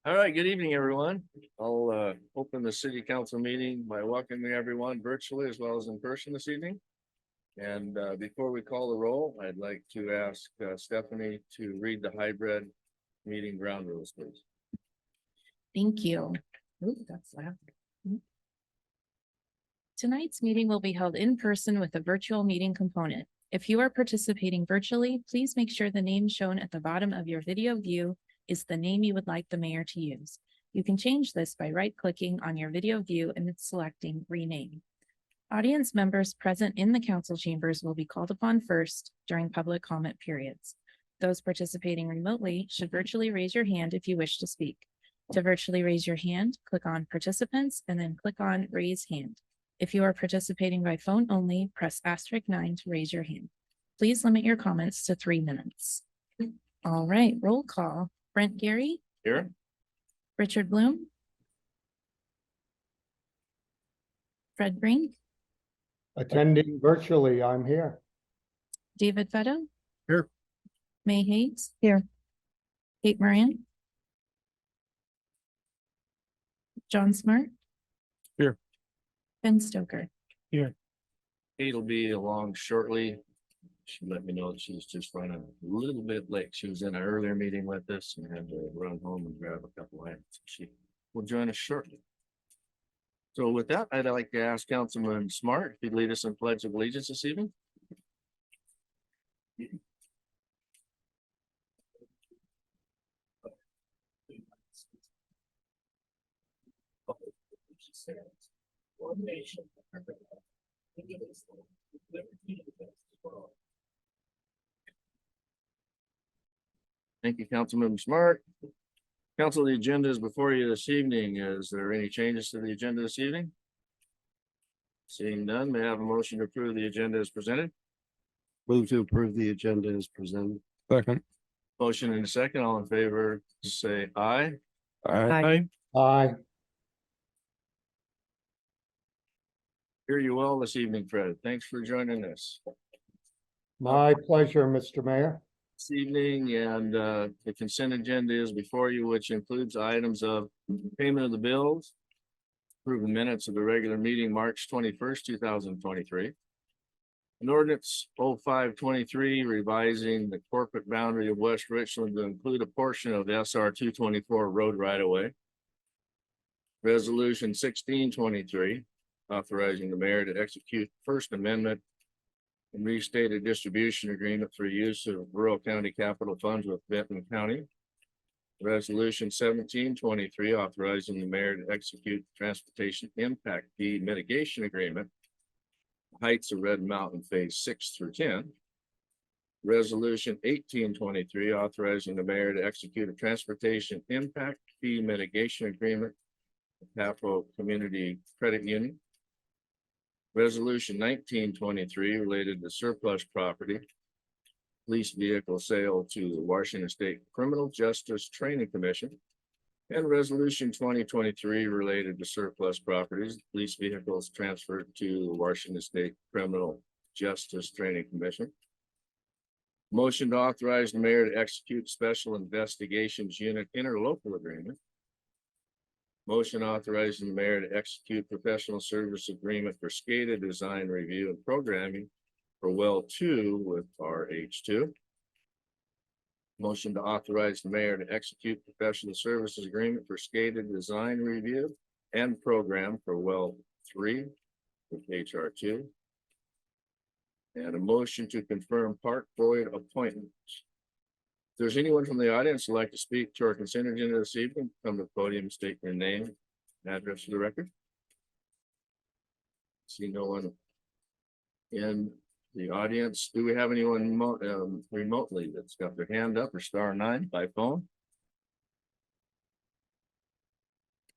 All right, good evening, everyone. I'll open the city council meeting by welcoming everyone virtually as well as in person this evening. And before we call the roll, I'd like to ask Stephanie to read the hybrid meeting ground rules, please. Thank you. Ooh, that's loud. Tonight's meeting will be held in person with a virtual meeting component. If you are participating virtually, please make sure the name shown at the bottom of your video view is the name you would like the mayor to use. You can change this by right-clicking on your video view and selecting Rename. Audience members present in the council chambers will be called upon first during public comment periods. Those participating remotely should virtually raise your hand if you wish to speak. To virtually raise your hand, click on Participants and then click on Raise Hand. If you are participating by phone only, press *9 to raise your hand. Please limit your comments to 3 minutes. All right, roll call. Brent Gary, Here, Richard Bloom, Fred Brink, Attending virtually, I'm here. David Fetto. Here. May Hayes. Here. Kate Moran. John Smart. Here. Ben Stoker. Kate will be along shortly. She let me know that she's just running a little bit late. She was in an earlier meeting with us and had to run home and grab a couple items. She will join us shortly. So with that, I'd like to ask Councilman Smart if he'd lead us in pledge of allegiance this evening. One nation. Thank you, Councilman Smart. Council, the agenda is before you this evening. Is there any changes to the agenda this evening? Seeing none, may I have a motion to approve the agenda as presented? Move to approve the agenda as presented. Second. Motion in a second, all in favor, say aye. Aye. Aye. Hear you well this evening, Fred. Thanks for joining us My pleasure, Mr. Mayor. this evening, and the consent agenda is before you, which includes items of payment of the bills, approving minutes of the regular meeting, March 21st, 2023. An ordinance 0523 revising the corporate boundary of West Richland to include a portion of SR 224 road right of way. Resolution 1623 authorizing the mayor to execute First Amendment and restate a distribution agreement for use of rural county capital funds with Benton County. Resolution 1723 authorizing the mayor to execute transportation impact fee mitigation agreement. Heights of Red Mountain Phase 6 through 10. Resolution 1823 authorizing the mayor to execute a transportation impact fee mitigation agreement with Papo Community Credit Union. Resolution 1923 related to surplus property. Police vehicle sale to the Washington State Criminal Justice Training Commission. And resolution 2023 related to surplus properties, police vehicles transferred to the Washington State Criminal Justice Training Commission. Motion to authorize the mayor to execute Special Investigations Unit interlocal agreement. Motion authorizing the mayor to execute professional service agreement for SCADA design review and programming for well 2 with RH2. Motion to authorize the mayor to execute professional services agreement for SCADA design review and program for well 3 with HR2. And a motion to confirm Park Boyd appointments. If there's anyone from the audience who'd like to speak to our consent agenda this evening, come to the podium, state your name and address for the record. See no one in the audience. Do we have anyone remotely that's got their hand up or *9 by phone?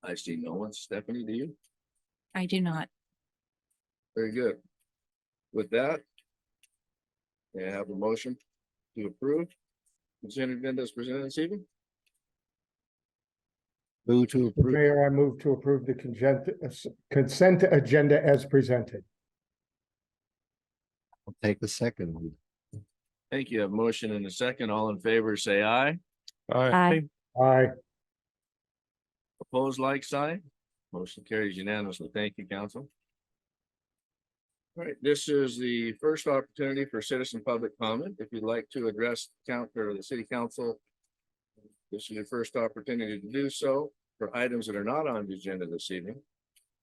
I see no one. Stephanie, do you? I do not. Very good. With that, may I have a motion to approve consent agenda as presented this evening? Move to approve. Mayor, I move to approve the consent agenda as presented. I'll take the second. Thank you. A motion and a second. All in favor, say aye. Aye. Aye. Opposed, like sign. Motion carries unanimously. Thank you, council. All right, this is the first opportunity for citizen public comment. If you'd like to address the city council, this is your first opportunity to do so for items that are not on the agenda this evening.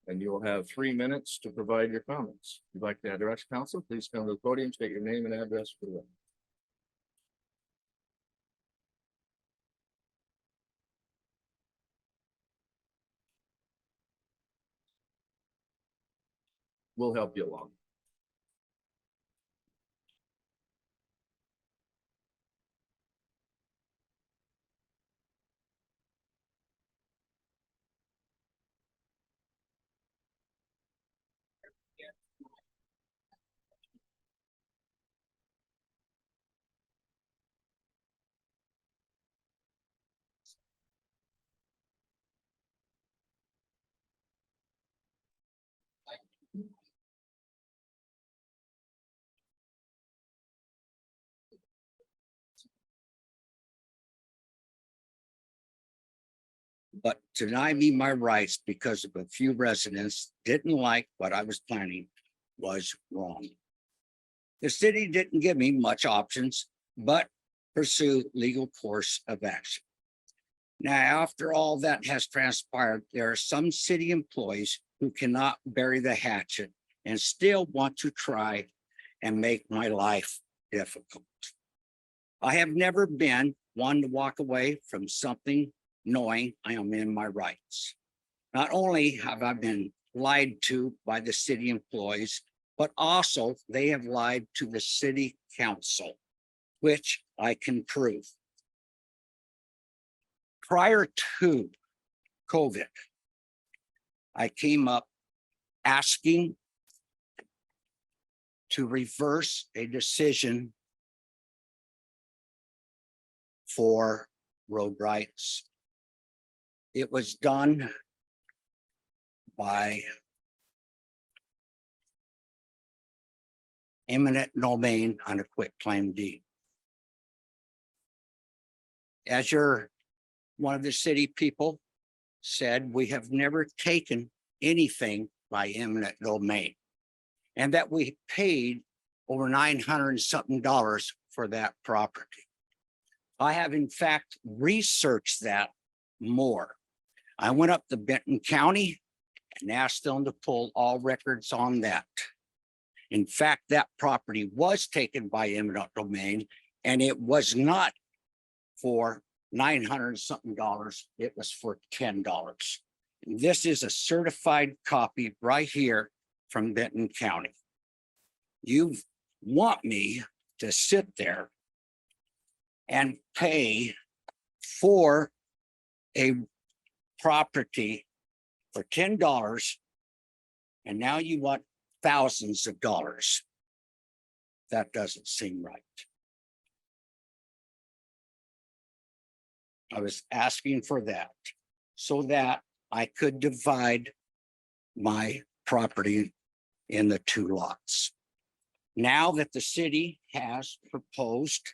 And you will have 3 minutes to provide your comments. If you'd like to address council, please come to the podium, state your name and address for the record. We'll help you along. But deny me my rights because of a few residents didn't like what I was planning was wrong. The city didn't give me much options, but pursue legal course of action. Now, after all that has transpired, there are some city employees who cannot bury the hatchet and still want to try and make my life difficult. I have never been one to walk away from something knowing I am in my rights. Not only have I been lied to by the city employees, but also they have lied to the city council, which I can prove. Prior to COVID, I came up asking to reverse a decision for road rights. It was done by eminent domain on a quitclaim deed. As one of the city people said, we have never taken anything by eminent domain, and that we paid over $900 and something for that property. I have in fact researched that more. I went up to Benton County and asked them to pull all records on that. In fact, that property was taken by eminent domain, and it was not for $900 and something. It was for $10. And this is a certified copy right here from Benton County. You want me to sit there and pay for a property for $10, and now you want thousands of dollars. That doesn't seem right. I was asking for that so that I could divide my property in the 2 lots. Now that the city has proposed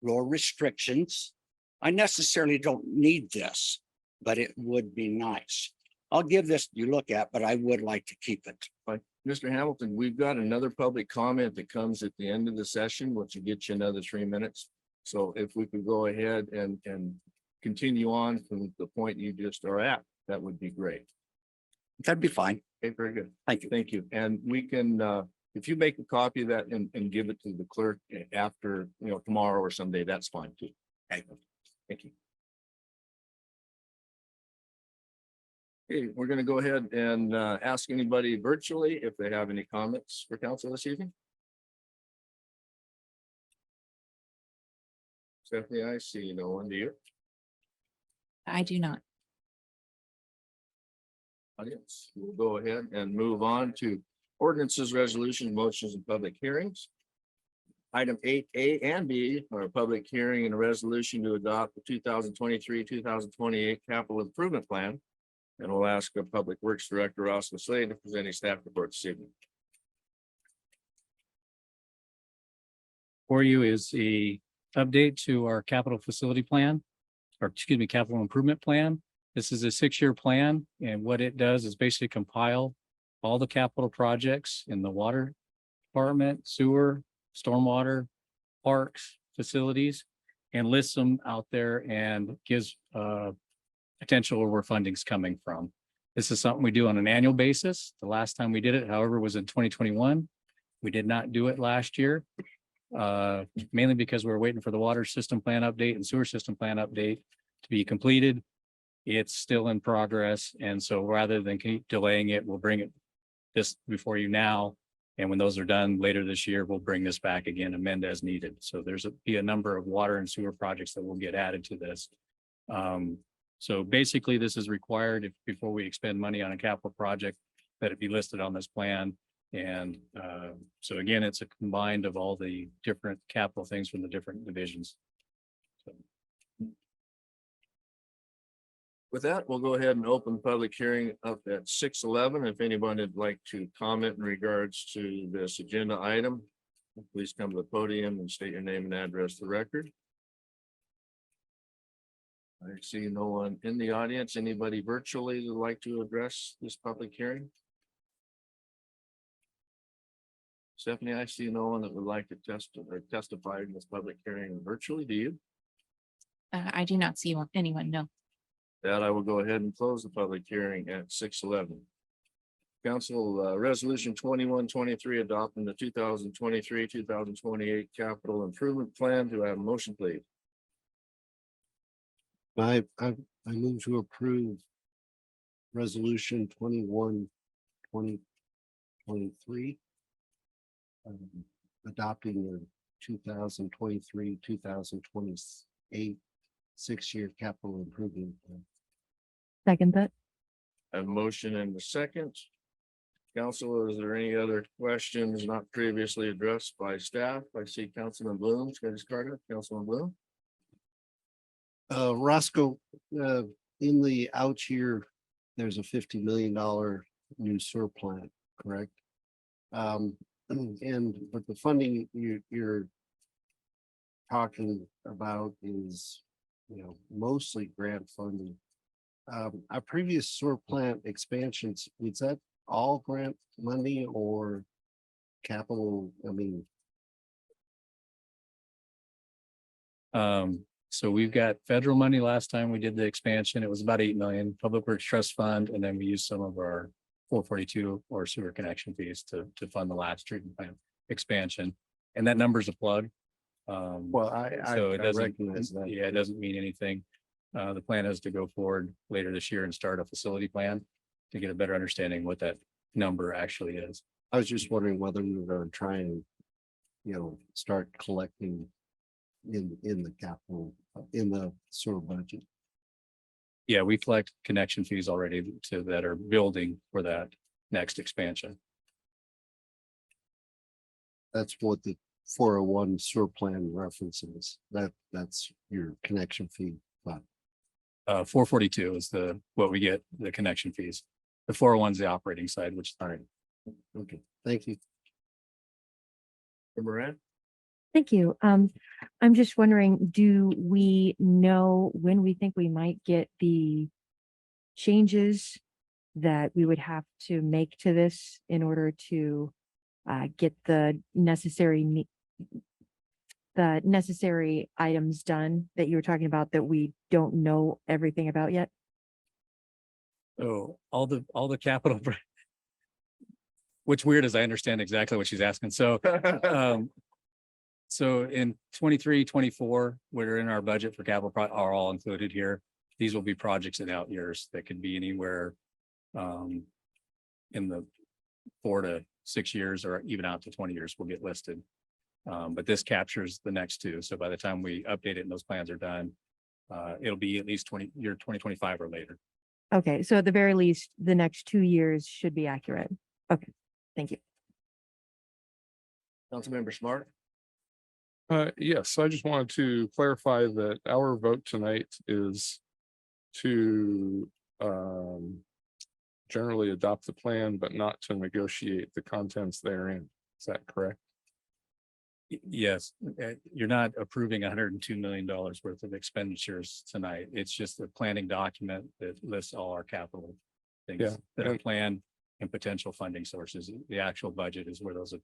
lower restrictions, I necessarily don't need this, but it would be nice. I'll give this you look at, but I would like to keep it. But Mr. Hamilton, we've got another public comment that comes at the end of the session, which will get you another 3 minutes. So if we could go ahead and continue on from the point you just are at, that would be great. That'd be fine. Okay, very good. Thank you. Thank you. And we can, if you make a copy of that and give it to the clerk after, tomorrow or someday, that's fine too. Okay. Thank you. Okay, we're going to go ahead and ask anybody virtually if they have any comments for council this evening. Stephanie, I see no one. Do you? I do not. Audience, we'll go ahead and move on to ordinances, resolutions, motions, and public hearings. Item 8A and B are a public hearing and a resolution to adopt the 2023-2028 capital improvement plan. And we'll ask our Public Works Director, Ross Slade, to present any staff report this evening. For you is a update to our capital facility plan, or excuse me, capital improvement plan. This is a 6-year plan, and what it does is basically compile all the capital projects in the water department, sewer, stormwater, parks, facilities, and lists them out there and gives potential where funding's coming from. This is something we do on an annual basis. The last time we did it, however, was in 2021. We did not do it last year. Mainly because we were waiting for the water system plan update and sewer system plan update to be completed. It's still in progress. And so rather than keep delaying it, we'll bring it this before you now. And when those are done later this year, we'll bring this back again, amend as needed. So be a number of water and sewer projects that will get added to this. So basically, this is required before we expend money on a capital project, that it be listed on this plan. And so again, it's a combined of all the different capital things from the different divisions. So, With that, we'll go ahead and open the public hearing up at 6:11. If anyone would like to comment in regards to this agenda item, please come to the podium and state your name and address for the record. I see no one in the audience. Anybody virtually that would like to address this public hearing? Stephanie, I see no one that would like to testify in this public hearing virtually. Do you? I do not see anyone, no. That I will go ahead and close the public hearing at 6:11. Council, resolution 2123 adopting the 2023-2028 capital improvement plan. Do I have a motion, please? I move to approve resolution 21/2023. Adopting the 2023-2028 6-year capital improvement plan. Second that. A motion and a second. Council, is there any other questions not previously addressed by staff? I see Councilman Bloom, Councilman Bloom. Roscoe, in the out year, there's a $50 million new sewer plant, correct? But the funding you're talking about is, mostly grant funding. Our previous sewer plant expansions, was that all grant money or capital? So we've got federal money. Last time we did the expansion, it was about 8 million, Public Works Trust Fund, and then we used some of our 442 or sewer connection fees to fund the last treatment plant expansion. And that number's a plug. Well, So it I doesn't, recognize that. yeah, it doesn't mean anything. The plan is to go forward later this year and start a facility plan to get a better understanding what that number actually is. I was just wondering whether we were gonna try and, start collecting in the capital, in the sewer budget. Yeah, we collect connection fees already that are building for that next expansion. That's what the 401 sewer plan references. That's your connection fee. But 442 is what we get, the connection fees. The 401 is the operating side, which all right. Okay, thank you. Moran? Thank you. I'm just wondering, do we know when we think we might get the changes that we would have to make to this in order to get the necessary items done that you were talking about that we don't know everything about yet? Oh, all the capital. What's weird is I understand exactly what she's asking. So, so in 23, 24, we're in our budget for capital are all included here. These will be projects in out years that could be anywhere in the 4 to 6 years or even out to 20 years will get listed. But this captures the next two. So by the time we update it and those plans are done, it'll be at least 2025 or later. Okay, so at the very least, the next 2 years should be accurate. Okay, thank you. Councilmember Smart? Yes, I just wanted to clarify that our vote tonight is to generally adopt the plan, but not to negotiate the contents therein. Is that correct? Yes, you're not approving $102 million worth of expenditures tonight. It's just a planning document that lists all our capital Yeah, things that are and- planned and potential funding sources. The actual budget is where those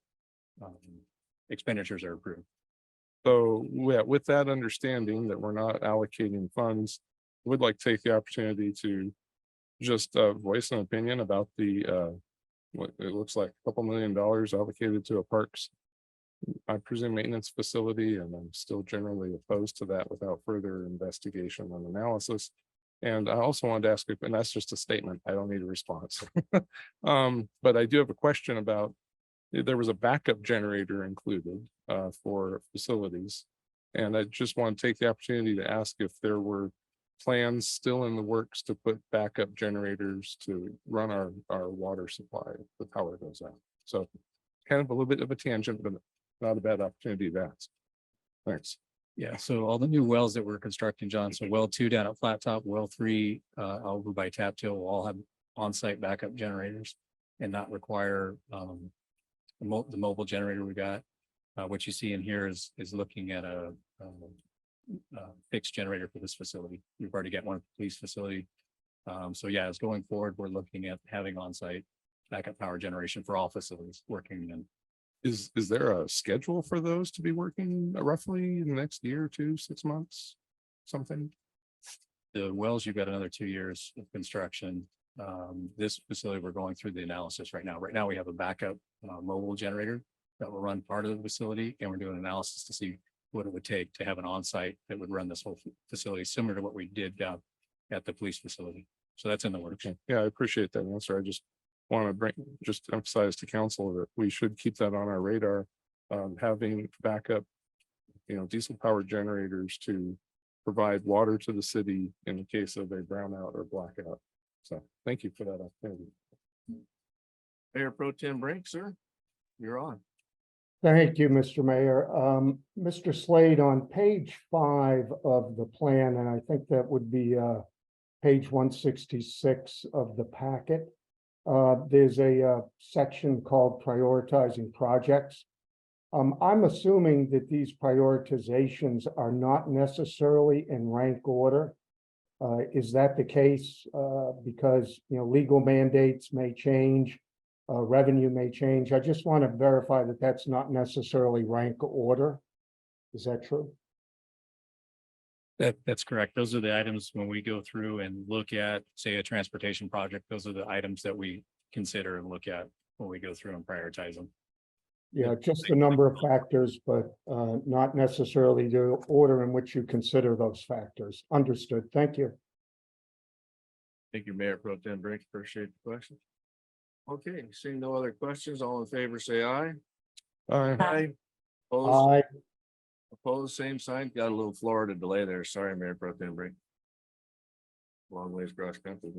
expenditures are approved. So, yeah, with that understanding that we're not allocating funds, would like to take the opportunity to just voice an opinion about the what it looks like a couple $1 million allocated to a parks, I presume, maintenance facility, and I'm still generally opposed to that without further investigation and analysis. And I also wanted to ask, and that's just a statement, I don't need a response. But I do have a question about, there was a backup generator included for facilities. And I just want to take the opportunity to ask if there were plans still in the works to put backup generators to run our water supply if the power goes out. So kind of a little bit of a tangent, but not a bad opportunity to ask. Thanks. Yeah, so all the new wells that we're constructing, John, so well 2 down at Flat Top, well 3 over by Tap Tail will all have on-site backup generators and not require the mobile generator we got. What you see in here is looking at a fixed generator for this facility. We've already got one at the police facility. So yeah, as going forward, we're looking at having on-site backup power generation for all facilities working in. Is there a schedule for those to be working roughly in the next year or 2, 6 months? Something? The wells, you've got another 2 years of construction. This facility, we're going through the analysis right now. Right now, we have a backup mobile generator that will run part of the facility, and we're doing analysis to see what it would take to have an on-site that would run this whole facility, similar to what we did down at the police facility. So that's in the works. Okay. Yeah, I appreciate that answer. I just want to just emphasize to council that we should keep that on our radar. Having backup, diesel powered generators to provide water to the city in the case of a brownout or blackout. So thank you for that opportunity. Mayor Pro Tem Brink, sir, you're on. Thank you, Mr. Mayor. Mr. Slade, on page 5 of the plan, and I think that would be page 166 of the packet. There's a section called prioritizing projects. I'm assuming that these prioritizations are not necessarily in rank order. Is that the case? Because, legal mandates may change, revenue may change. I just want to verify that that's not necessarily rank order. Is that true? That's correct. Those are the items when we go through and look at, say, a transportation project, those are the items that we consider and look at when we go through and prioritize them. Yeah, just the number of factors, but not necessarily the order in which you consider those factors. Understood. Thank you. Thank you, Mayor Pro Tem Brink. Appreciate the question. Okay, seeing no other questions, all in favor, say aye. Aye. Opposed, Aye. opposed, same sign. Got a little Florida delay there. Sorry, Mayor Pro Tem Brink. Long ways across country.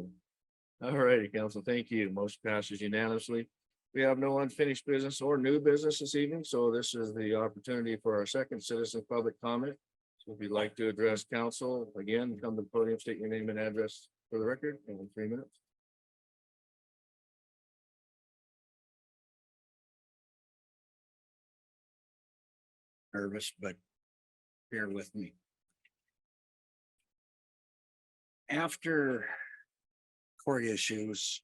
All righty, council, thank you. Motion passes unanimously. We have no unfinished business or new business this evening, so this is the opportunity for our second citizen public comment. So if you'd like to address council, again, come to the podium, state your name and address for the record in 3 minutes. Nervous, but bear with me. After court issues,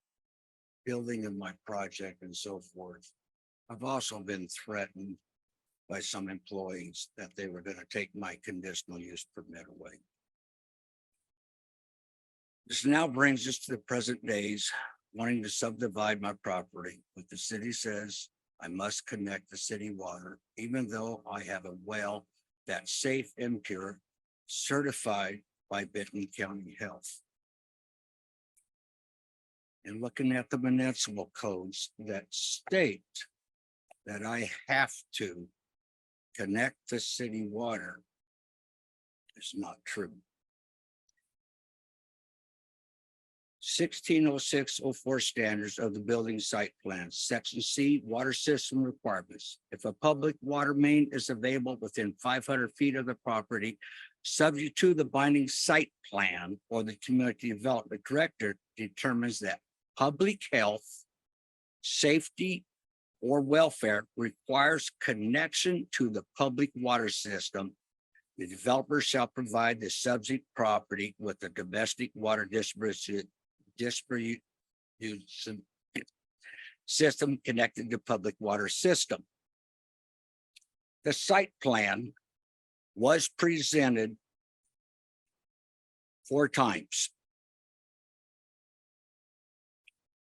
building of my project and so forth, I've also been threatened by some employees that they were going to take my conditional use permit away. This now brings us to the present days, wanting to subdivide my property, but the city says I must connect the city water, even though I have a well that's safe and pure, certified by Benton County Health. And looking at the municipal codes that state that I have to connect the city water is not true. 160604 standards of the building site plan, section C, water system requirements. If a public water main is available within 500 feet of the property, subject to the binding site plan, or the community development director determines that public health, safety, or welfare requires connection to the public water system, the developer shall provide the subject property with a domestic water distribution system connected to public water system. The site plan was presented 4 times.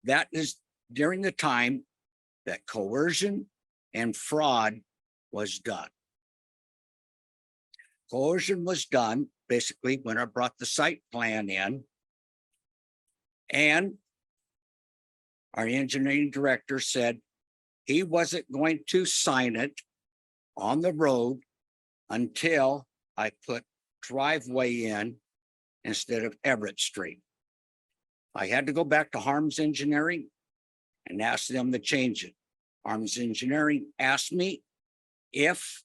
That is during the time that coercion and fraud was done. Coercion was done basically when I brought the site plan in. And our engineering director said he wasn't going to sign it on the road until I put driveway in instead of Everett Street. I had to go back to Harms Engineering and ask them to change it. Harms Engineering asked me if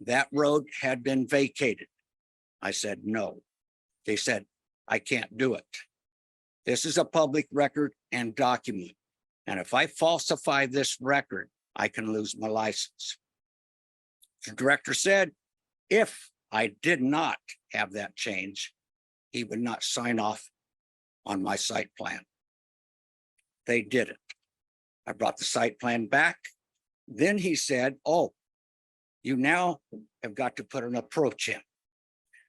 that road had been vacated. I said, no. They said, I can't do it. This is a public record and document. And if I falsify this record, I can lose my license. The director said, if I did not have that change, he would not sign off on my site plan. They did it. I brought the site plan back. Then he said, oh, you now have got to put an approach in.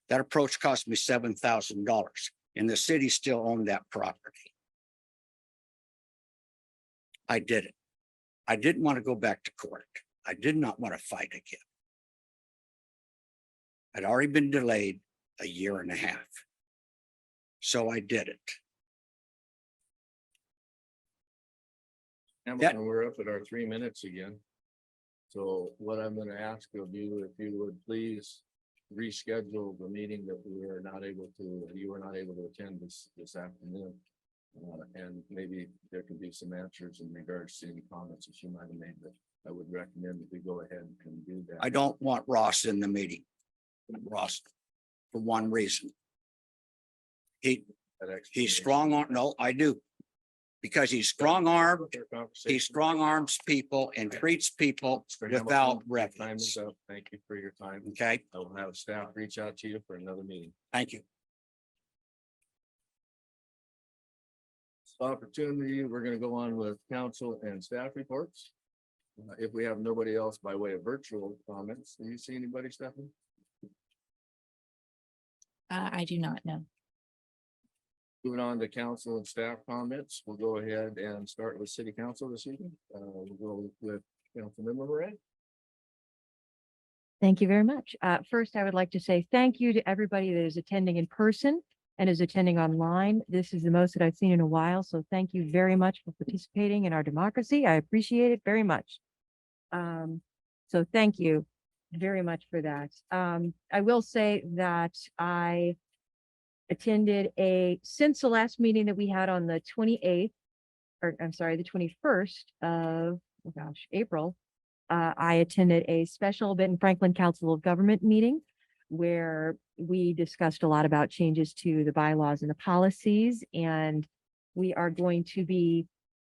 That approach cost me $7,000 and the city still owned that property. I did it. I didn't want to go back to court. I did not want to fight again. I'd already been delayed a year and a half. So I did it. Hamilton, we're up at our 3 minutes again. So what I'm gonna ask of you, if you would please reschedule the meeting that you were not able to attend this afternoon. And maybe there could be some answers in regards to any comments that you might have made, but I would recommend that we go ahead and do that. I don't want Ross in the meeting. Ross, for one reason. He's strong on, no, I do. Because he's strong armed, he strong arms people and treats people without Time reverence. is up. Thank you for your time. Okay, I will have staff reach out to you for another meeting. thank you. Opportunity, we're gonna go on with council and staff reports. If we have nobody else by way of virtual comments, do you see anybody, Stephanie? I do not know. Moving on to council and staff comments, we'll go ahead and start with city council this evening. We'll go with Councilmember Moran. Thank you very much. First, I would like to say thank you to everybody that is attending in person and is attending online. This is the most that I've seen in a while, so thank you very much for participating in our democracy. I appreciate it very much. So thank you very much for that. I will say that I attended since the last meeting that we had on the 28th, or I'm sorry, the 21st of, oh gosh, April. I attended a special Benton Franklin Council of Government meeting where we discussed a lot about changes to the bylaws and the policies. And we are going to be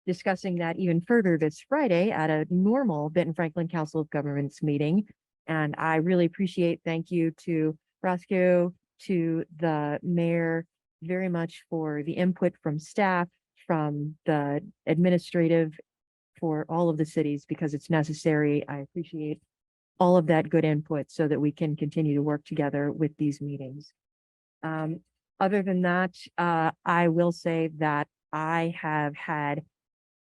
discussing that even further this Friday at a normal Benton Franklin Council of Governments meeting. And I really appreciate, thank you to Roscoe, to the mayor very much for the input from staff, from the administrative, for all of the cities, because it's necessary. I appreciate all of that good input so that we can continue to work together with these meetings. Other than that, I will say that I have had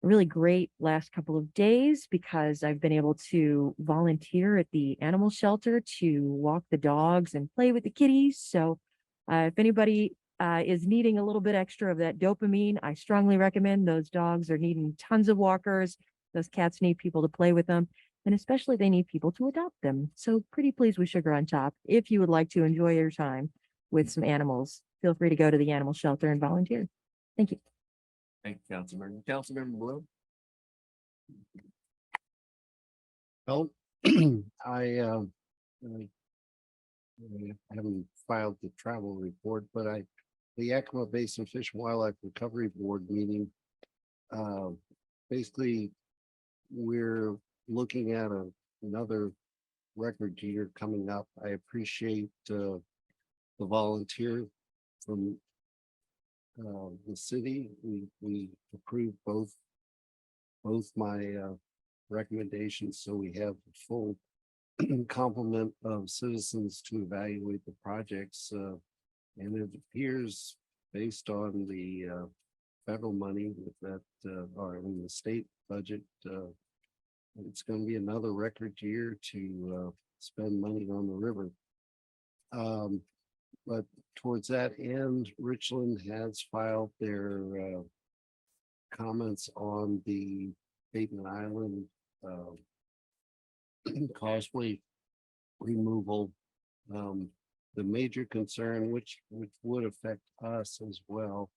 a really great last couple of days because I've been able to volunteer at the animal shelter to walk the dogs and play with the kitties. So if anybody is needing a little bit extra of that dopamine, I strongly recommend. Those dogs are needing tons of walkers. Those cats need people to play with them, and especially they need people to adopt them. So pretty please with sugar on top. If you would like to enjoy your time with some animals, feel free to go to the animal shelter and volunteer. Thank you. Thank you, Councilmember. Councilmember Bloom. Well, I haven't filed the travel report, but the Yakima Basin Fish and Wildlife Recovery Board meeting, basically we're looking at another record year coming up. I appreciate the volunteer from the city. We approved both my recommendations, so we have a full complement of citizens to evaluate the projects. And it appears, based on the federal money that are in the state budget, it's going to be another record year to spend money on the river. But towards that end, Richland has filed their comments on the Bateman Island causeway removal. The major concern, which would affect us as well,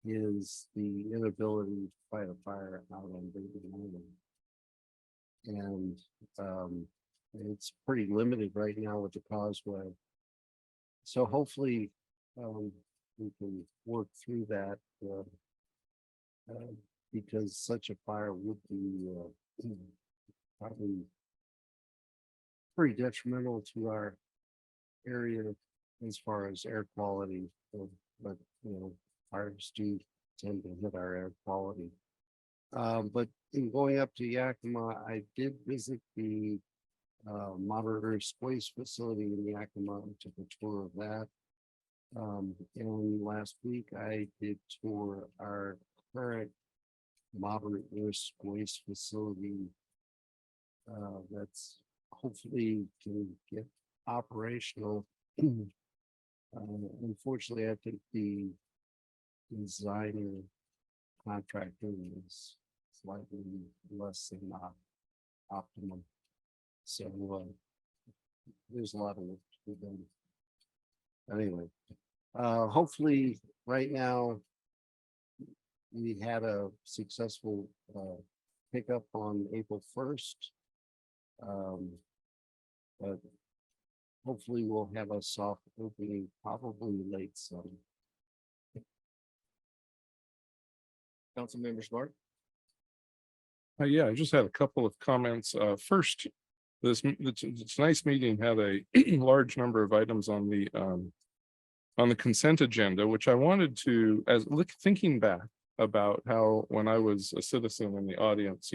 is the inability to fight a fire out on Bateman Island. And it's pretty limited right now with the causeway. So hopefully we can work through that because such a fire would be probably pretty detrimental to our area as far as air quality. But fires do tend to hit our air quality. But in going up to Yakima, I did visit the Moderate Waste Facility in Yakima, took a tour of that. And last week I did tour our current moderate risk waste facility that's hopefully can get operational. Unfortunately, I think the designer contractor is slightly less than optimum. So there's a lot of work to be done. Anyway, hopefully right now we had a successful pickup on April 1st. But hopefully we'll have a soft opening probably late summer. Councilmember Smart. Yeah, I just had a couple of comments. First, this nice meeting had a large number of items on the consent agenda, which I wanted to, thinking back about how when I was a citizen in the audience,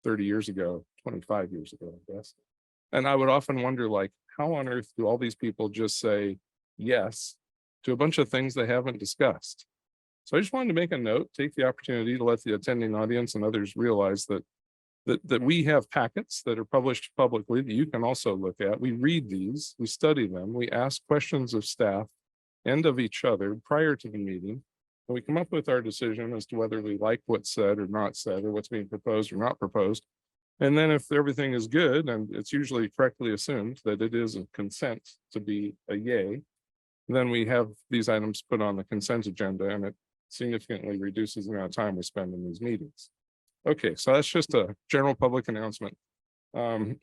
30 years ago, 25 years ago, I guess. And I would often wonder, like, how on earth do all these people just say yes to a bunch of things they haven't discussed? So I just wanted to make a note, take the opportunity to let the attending audience and others realize that we have packets that are published publicly that you can also look at. We read these, we study them, we ask questions of staff and of each other prior to the meeting. And we come up with our decision as to whether we like what's said or not said, or what's being proposed or not proposed. And then if everything is good, and it's usually correctly assumed that it is a consent to be a yay, then we have these items put on the consent agenda, and it significantly reduces the amount of time we spend in these meetings. Okay, so that's just a general public announcement. I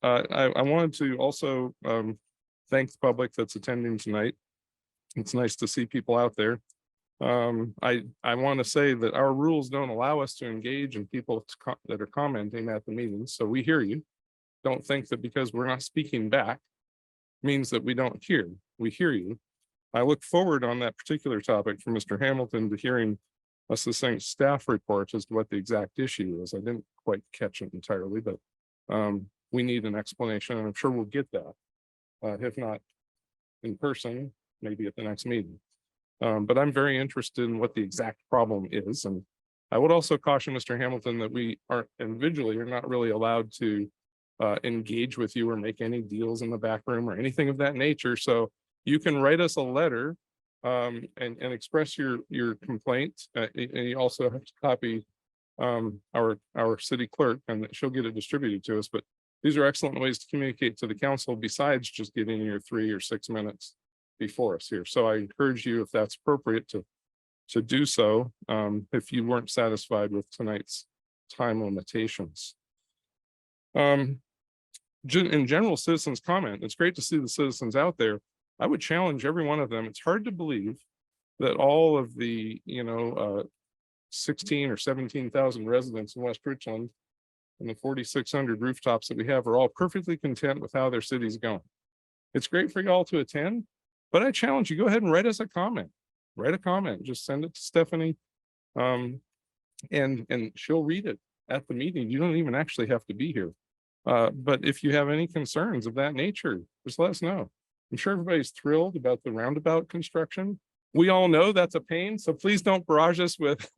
wanted to also thank the public that's attending tonight. It's nice to see people out there. I want to say that our rules don't allow us to engage in people that are commenting at the meetings, so we hear you. Don't think that because we're not speaking back means that we don't hear. We hear you. I look forward on that particular topic from Mr. Hamilton to hearing a succinct staff report as to what the exact issue is. I didn't quite catch it entirely, but we need an explanation, and I'm sure we'll get that. If not in person, maybe at the next meeting. But I'm very interested in what the exact problem is. And I would also caution Mr. Hamilton that we aren't individually are not really allowed to engage with you or make any deals in the back room or anything of that nature. So you can write us a letter and express your complaint. And you also have to copy our city clerk, and she'll get it distributed to us. But these are excellent ways to communicate to the council besides just getting your 3 or 6 minutes before us here. So I encourage you, if that's appropriate, to do so if you weren't satisfied with tonight's time limitations. In general, citizens comment. It's great to see the citizens out there. I would challenge every one of them. It's hard to believe that all of the 16 or 17,000 residents in West Richland and the 4,600 rooftops that we have are all perfectly content with how their city's going. It's great for y'all to attend, but I challenge you, go ahead and write us a comment. Write a comment, just send it to Stephanie. And she'll read it at the meeting. You don't even actually have to be here. But if you have any concerns of that nature, just let us know. I'm sure everybody's thrilled about the roundabout construction. We all know that's a pain, so please don't barrage us with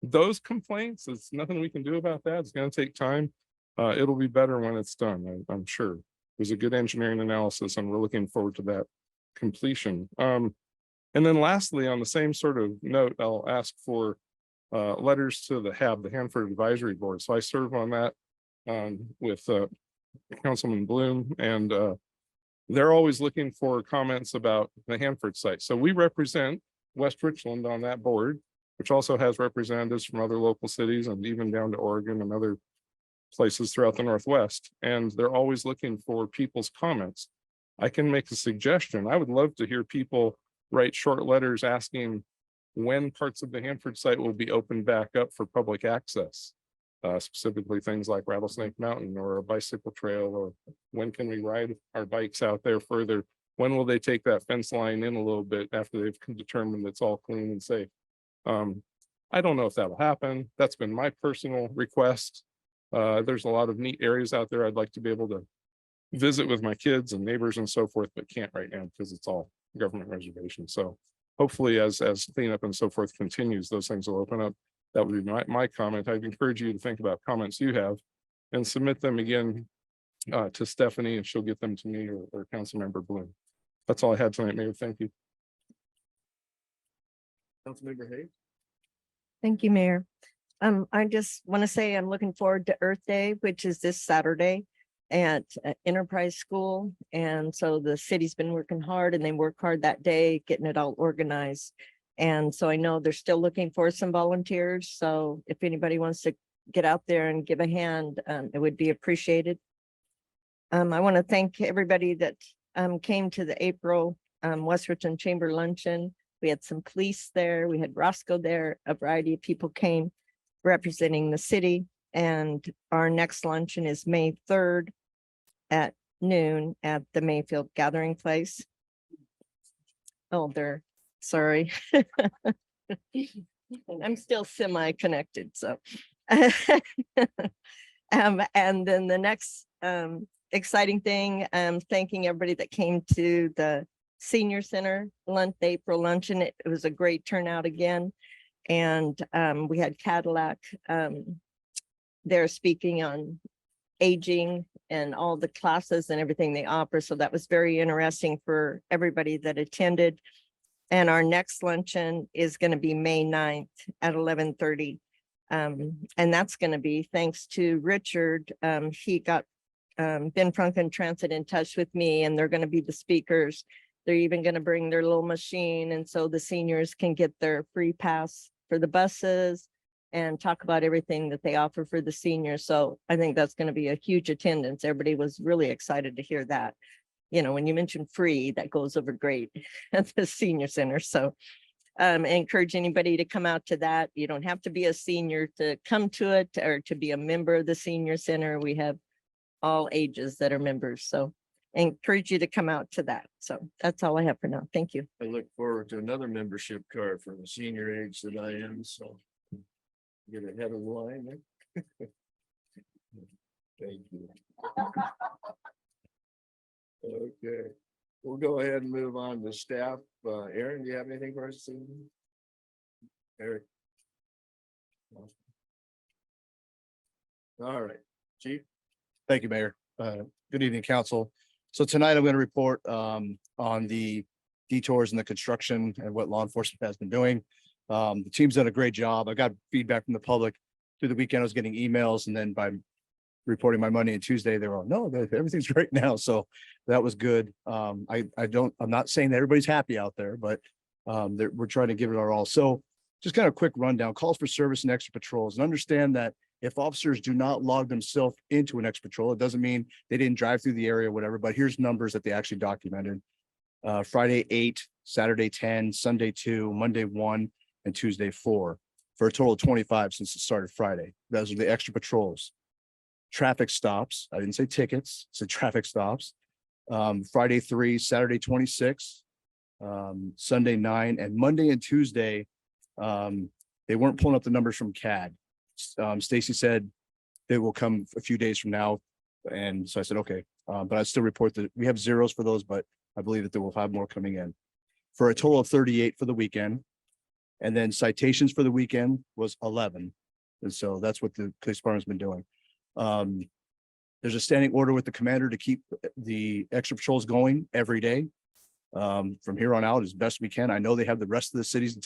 those complaints. There's nothing we can do about that. It's gonna take time. It'll be better when it's done, I'm sure. There's a good engineering analysis and we're looking forward to that completion. And then lastly, on the same sort of note, I'll ask for letters to the HAB, the Hanford Advisory Board. So I serve on that with Councilman Bloom, and they're always looking for comments about the Hanford site. So we represent West Richland on that board, which also has representatives from other local cities and even down to Oregon and other places throughout the Northwest. And they're always looking for people's comments. I can make a suggestion. I would love to hear people write short letters asking when parts of the Hanford site will be opened back up for public access. Specifically things like Rattlesnake Mountain or a bicycle trail, or when can we ride our bikes out there further? When will they take that fence line in a little bit after they've determined it's all clean and safe? I don't know if that'll happen. That's been my personal request. There's a lot of neat areas out there I'd like to be able to visit with my kids and neighbors and so forth, but can't right now because it's all government reservation. So hopefully as cleanup and so forth continues, those things will open up. That would be my comment. I'd encourage you to think about comments you have and submit them again to Stephanie, and she'll get them to me or Councilmember Bloom. That's all I had tonight, Mayor. Thank you. Councilmember Hayes. Thank you, Mayor. I just want to say I'm looking forward to Earth Day, which is this Saturday at Enterprise School. And so the city's been working hard and they work hard that day, getting it all organized. And so I know they're still looking for some volunteers. So if anybody wants to get out there and give a hand, it would be appreciated. I want to thank everybody that came to the April West Richland Chamber Luncheon. We had some police there. We had Roscoe there. A variety of people came representing the city. And our next luncheon is May 3rd at noon at the Mayfield Gathering Place. Oh, sorry. I'm still semi-connected, so. And then the next exciting thing, thanking everybody that came to the Senior Center April luncheon. It was a great turnout again. And we had Cadillac there speaking on aging and all the classes and everything they offer. So that was very interesting for everybody that attended. And our next luncheon is going to be May 9th at 11:30. And that's going to be thanks to Richard. He got Ben Franklin Transit in touch with me, and they're going to be the speakers. They're even going to bring their little machine. And so the seniors can get their free pass for the buses and talk about everything that they offer for the seniors. So I think that's going to be a huge attendance. Everybody was really excited to hear that. You know, when you mention free, that goes over great at the senior center. So I encourage anybody to come out to that. You don't have to be a senior to come to it or to be a member of the senior center. We have all ages that are members. So I encourage you to come out to that. So that's all I have for now. Thank you. I look forward to another membership card from the senior age that I am, so get ahead of the line there. Thank you. Okay, we'll go ahead and move on to staff. Aaron, do you have anything for us this evening? Eric? All right, Chief. Thank you, Mayor. Good evening, council. So tonight I'm going to report on the detours and the construction and what law enforcement has been doing. The team's done a great job. I got feedback from the public through the weekend. I was getting emails, and then by reporting my Monday and Tuesday, they were all, no, everything's great now. So that was good. I'm not saying that everybody's happy out there, but we're trying to give it our all. So just kind of a quick rundown, calls for service and extra patrols, and understand that if officers do not log themselves into an extra patrol, it doesn't mean they didn't drive through the area or whatever, but here's numbers that they actually documented. Friday 8, Saturday 10, Sunday 2, Monday 1, and Tuesday 4. for a total of 25 since it started Friday. Those are the extra patrols. Traffic stops. I didn't say tickets, I said traffic stops. Friday 3, Saturday 26, Sunday 9, and Monday and Tuesday. They weren't pulling up the numbers from CAD. Stacy said they will come a few days from now. And so I said, okay, but I still report that we have zeros for those, but I believe that they will have more coming in. For a total of 38 for the weekend. And then citations for the weekend was 11. And so that's what the police department's been doing. There's a standing order with the commander to keep the extra patrols going every day. From here on out as best we can. I know they have the rest of the cities to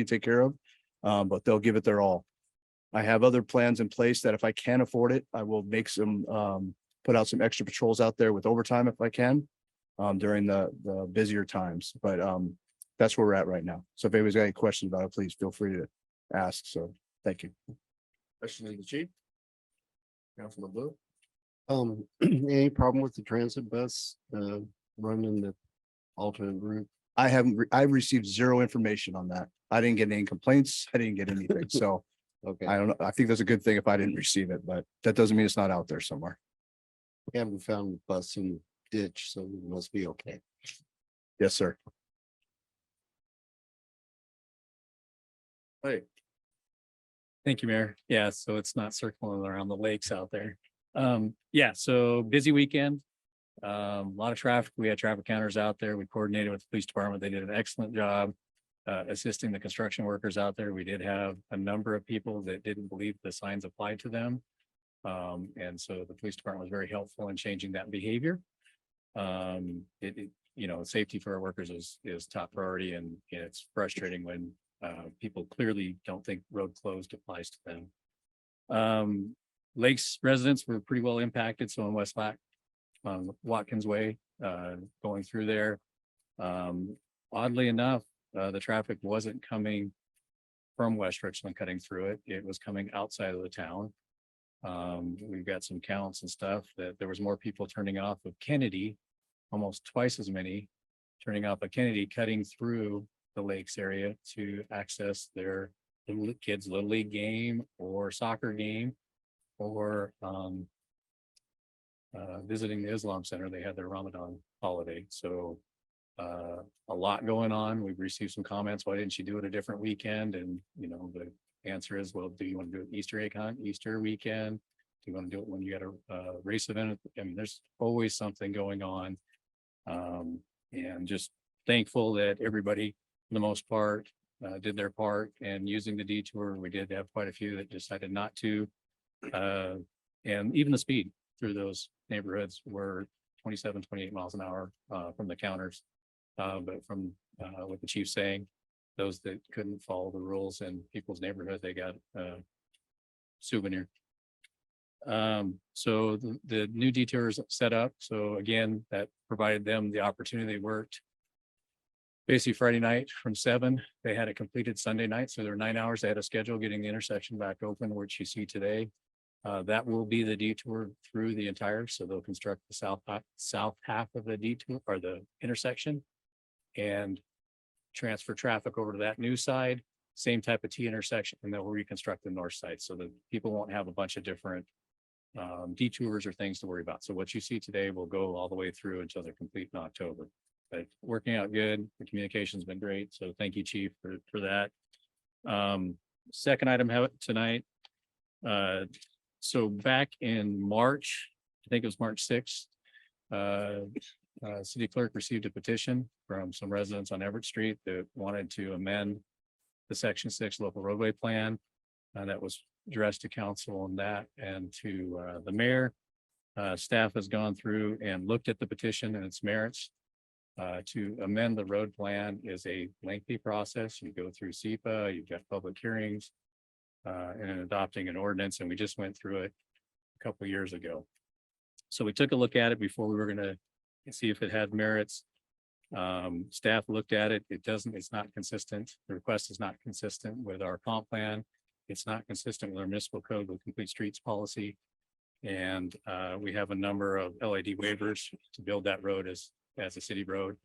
take care of, but they'll give it their all. I have other plans in place that if I can afford it, I will make some, put out some extra patrols out there with overtime if I can, during the busier times, but, that's where we're at right now. So if anybody's got any questions about it, please feel free to ask. So, thank you. Question to the chief? Councilman Blue? Any problem with the transit bus, running the alternate route? I received zero information on that. I didn't get any complaints. I didn't get anything. So Okay, I don't know. I think that's a good thing if I didn't receive it, but that doesn't mean it's not out there somewhere. we haven't found the bus in the ditch, so we must be okay. Yes, sir. Hey, Thank you, Mayor. Yeah, so it's not circling around the lakes out there. Yeah, so busy weekend. A lot of traffic. We had traffic counters out there. We coordinated with the police department. They did an excellent job assisting the construction workers out there. We did have a number of people that didn't believe the signs applied to them. And so the police department was very helpful in changing that behavior. Safety for our workers is top priority, and it's frustrating when people clearly don't think road closed applies to them. Lakes residents were pretty well impacted. So in West Watkins Way, going through there. Oddly enough, the traffic wasn't coming from West Richland cutting through it. It was coming outside of the town. We've got some counts and stuff that there was more people turning off of Kennedy, almost twice as many turning off of Kennedy, cutting through the lakes area to access their kids' little league game or soccer game, or visiting the Islam Center. They had their Ramadan holiday. So a lot going on. We've received some comments. Why didn't you do it a different weekend? And the answer is, well, do you want to do it Easter egg hunt, Easter weekend? Do you want to do it when you got a race event? I mean, there's always something going on. And just thankful that everybody, for the most part, did their part. And using the detour, we did have quite a few that decided not to. And even the speed through those neighborhoods were 27, 28 miles an hour from the counters. But from what the chief saying, those that couldn't follow the rules in people's neighborhood, they got a souvenir. So the new detours set up. So again, that provided them the opportunity. They worked basically Friday night from 7. They had it completed Sunday night. So there were 9 hours. They had a schedule getting the intersection back open, which you see today. That will be the detour through the entire. So they'll construct the south half of the detour or the intersection and transfer traffic over to that new side, same type of T intersection, and they'll reconstruct the north side so that people won't have a bunch of different detours or things to worry about. So what you see today will go all the way through until they're complete in October. But working out good. The communication's been great. So thank you, Chief, for that. Second item tonight. So back in March, I think it was March 6th, city clerk received a petition from some residents on Everett Street that wanted to amend the Section 6 local roadway plan. That was addressed to council on that and to the mayor. Staff has gone through and looked at the petition and its merits. To amend the road plan is a lengthy process. You go through SEPA, you've got public hearings, and adopting an ordinance, and we just went through it a couple of years ago. So we took a look at it before we were going to see if it had merits. Staff looked at it. It's not consistent. The request is not consistent with our comp plan. It's not consistent with our municipal code with complete streets policy. And we have a number of LID waivers to build that road as a city road.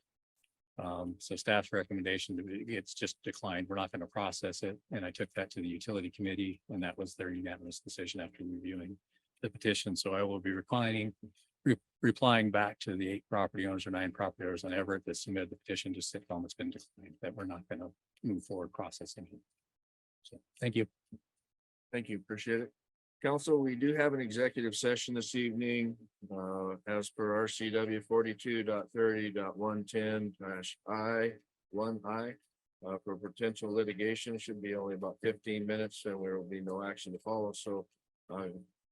So staff's recommendation, it's just declined. We're not going to process it. And I took that to the utility committee and that was their unanimous decision after reviewing the petition. So I will be replying back to the 8 property owners or 9 property owners on Everett that submitted the petition to Sitcom. It's been declined, that we're not going to move forward processing it. So, thank you. Thank you, appreciate it. Council, we do have an executive session this evening, as per RCW 42.30.110-I, for potential litigation, should be only about 15 minutes, and there will be no action to follow. So,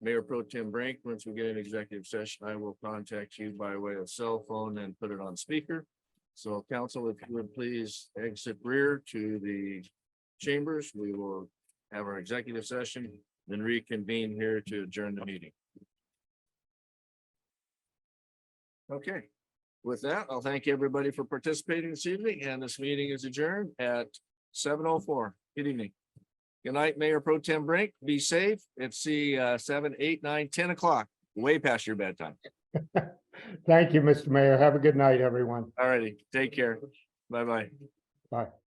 Mayor Pro Tem Brink, once we get an executive session, I will contact you by way of cell phone and put it on speaker. So council, if you would please exit rear to the chambers, we will have our executive session, then reconvene here to adjourn the meeting. Okay, with that, I'll thank everybody for participating this evening, and this meeting is adjourned at 7:04. Good evening. Good night, Mayor Pro Tem Brink. Be safe. It's the 7, 8, 9, 10 o'clock, way past your bedtime. Thank you, Mr. Mayor. Have a good night, everyone. All righty, take care. Bye-bye. Bye.